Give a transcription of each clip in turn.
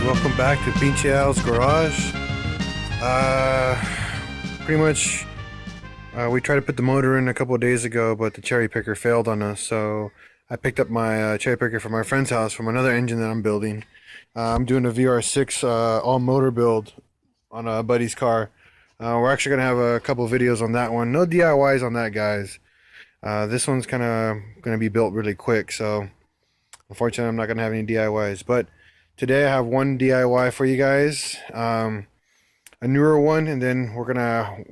welcome back to PincheAls Garage. Pretty much, we tried to put the motor in a couple of days ago, but the cherry picker failed on us. So I picked up my cherry picker from my friend's house from another engine that I'm building. I'm doing a VR6 all motor build on a buddy's car. We're actually gonna have a couple of videos on that one. No DIYs on that, guys. This one's kind of gonna be built really quick, so unfortunately I'm not gonna have any DIYs. But today I have one DIY for you guys, a newer one, and then we're gonna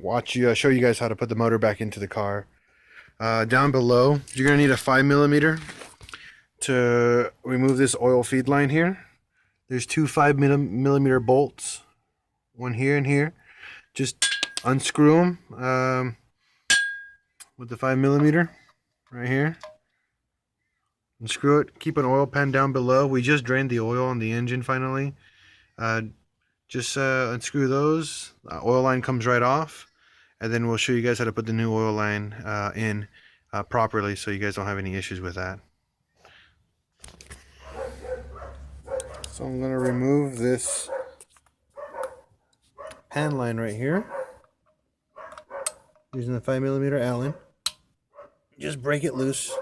show you guys how to put the motor back into the car. Down below, you're gonna need a 5mm to remove this oil feed line here. There's two 5mm bolts, one here and here. Just unscrew them with the 5mm right here. Unscrew it. Keep an oil pan down below. We just drained the oil on the engine finally. Just unscrew those. Oil line comes right off, and then we'll show you guys how to put the new oil line in properly, so you guys don't have any issues with that. So I'm going to remove this pan line right here using the 5mm Allen. Just break it loose.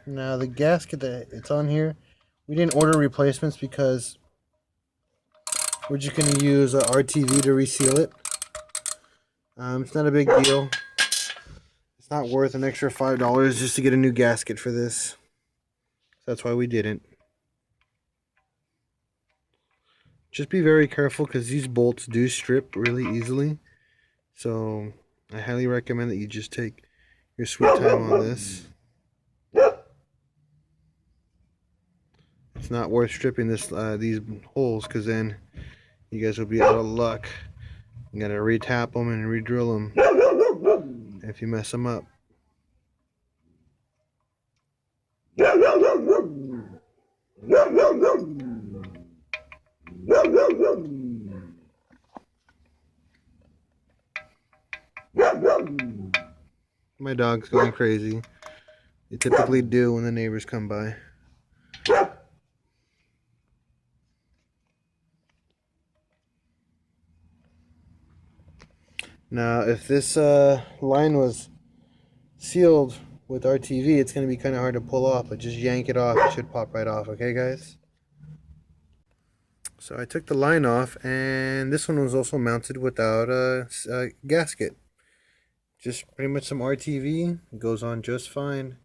Now the gasket that it's on here, we didn't order replacements because we're just going to use a RTV to reseal it. It's not a big deal. It's not worth an extra $5 just to get a new gasket for this. So that's why we didn't. Just be very careful because these bolts do strip really easily. So I highly recommend that you just take your sweet time on this. It's not worth stripping these holes, because then you guys will be out of luck. You gotta re-tap them and re-drill them if you mess them up. My dog's going crazy. They typically do when the neighbors come by. Now, if this line was sealed with RTV, it's going to be kind of hard to pull off, but just yank it off. It should pop right off, okay, guys? So I took the line off, and this one was also mounted without a gasket. Just pretty much some RTV. It goes on just fine.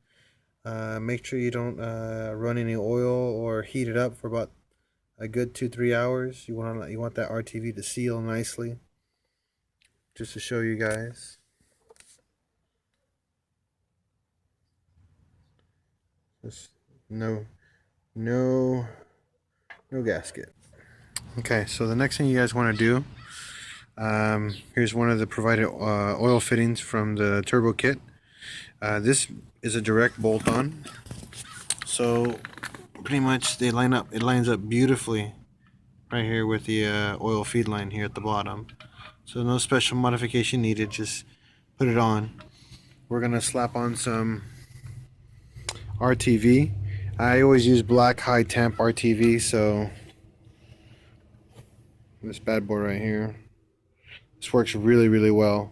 Make sure you don't run any oil or heat it up for about a good 2-3 hours. You want that RTV to seal nicely. Just to show you guys. Just no gasket. Okay, so the next thing you guys want to do, here's one of the provided oil fittings from the turbo kit. This is a direct bolt-on, so pretty much they line up. It lines up beautifully right here with the oil feed line here at the bottom. So no special modification needed, just put it on. We're gonna slap on some RTV. I always use black high temp RTV, so this bad boy right here. This works really well.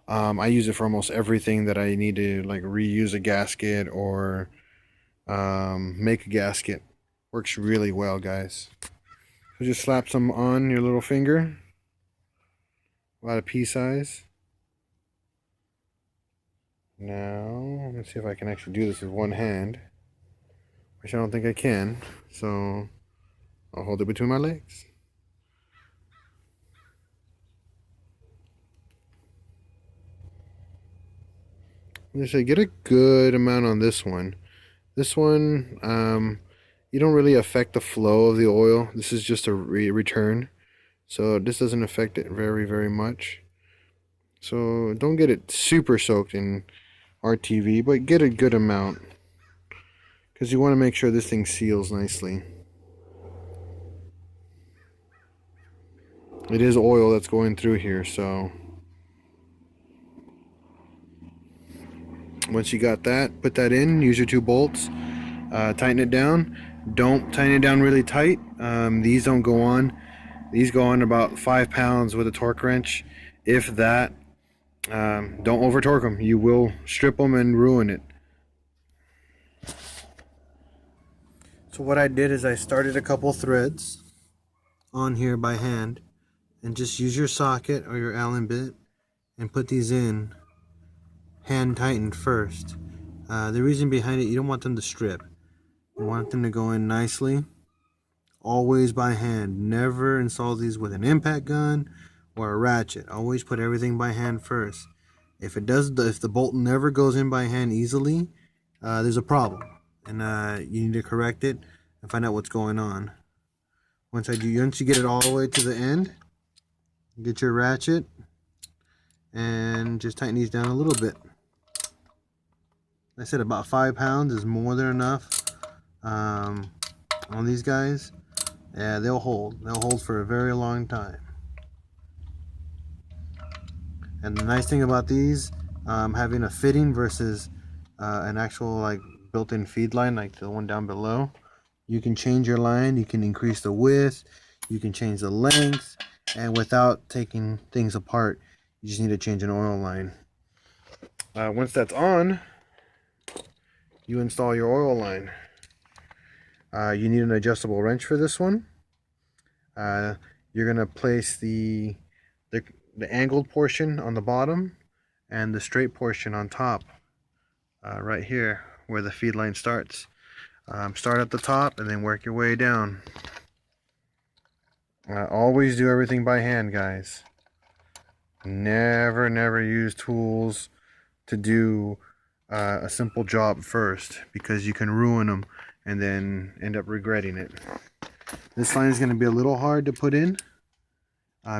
I use it for almost everything that I need to, like, reuse a gasket or make a gasket. Works really well, guys. So just slap some on your little finger. About a pea size. Now, let's see if I can actually do this with one hand. Which I don't think I can. So, I'll hold it between my legs. I'm gonna say get a good amount on this one. This one, you don't really affect the flow of the oil. This is just a return. So this doesn't affect it very much. So don't get it super soaked in RTV, but get a good amount, because you want to make sure this thing seals nicely. it is oil that's going through here. So once you got that, put that in, use your 2 bolts, tighten it down. Don't tighten it down really tight. These don't go on. These go on about 5 pounds with a torque wrench, if that. Don't over torque them. You will strip them and ruin it. So what I did is I started a couple threads on here by hand, and just use your socket or your Allen bit and put these in hand tightened first. The reason behind it, you don't want them to strip. You want them to go in nicely, always by hand. Never install these with an impact gun or a ratchet. Always put everything by hand first. If the bolt never goes in by hand easily, there's a problem, and you need to correct it and find out what's going on. Once you get it all the way to the end, get your ratchet and just tighten these down a little bit. I said about 5 pounds is more than enough on these guys. Yeah, they'll hold for a very long time. And the nice thing about these, having a fitting versus an actual like built-in feed line like the one down below, you can change your line, you can increase the width, you can change the length, and without taking things apart, you just need to change an oil line. Once that's on, you install your oil line. You need an adjustable wrench for this one. You're gonna place the angled portion on the bottom and the straight portion on top, right here where the feed line starts. Start at the top and then work your way down. Always do everything by hand, guys. Never use tools to do a simple job first, because you can ruin them and then end up regretting it. This line is going to be a little hard to put in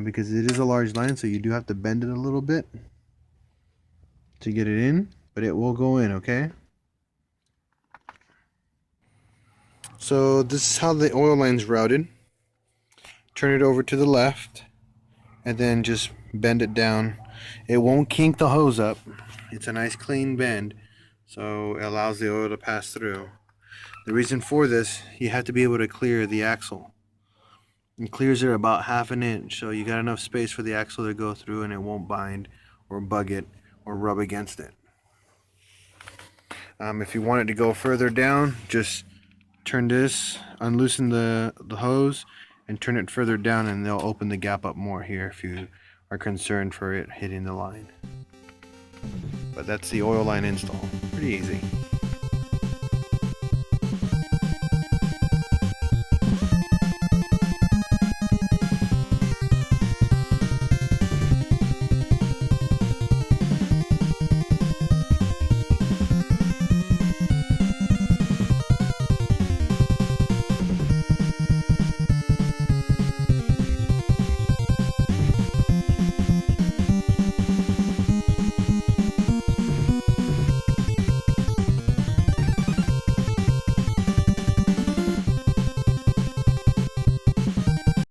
because it is a large line, so you do have to bend it a little bit to get it in, but it will go in, okay? So this is how the oil line's routed. Turn it over to the left and then just bend it down. It won't kink the hose up. It's a nice clean bend, so it allows the oil to pass through. The reason for this, you have to be able to clear the axle. It clears it about 1/2 inch, so you got enough space for the axle to go through and it won't bind or bug it or rub against it. If you want it to go further down, just turn this, unloosen the hose and turn it further down, and they'll open the gap up more here if you are concerned for it hitting the line. But that's the oil line install. Pretty easy.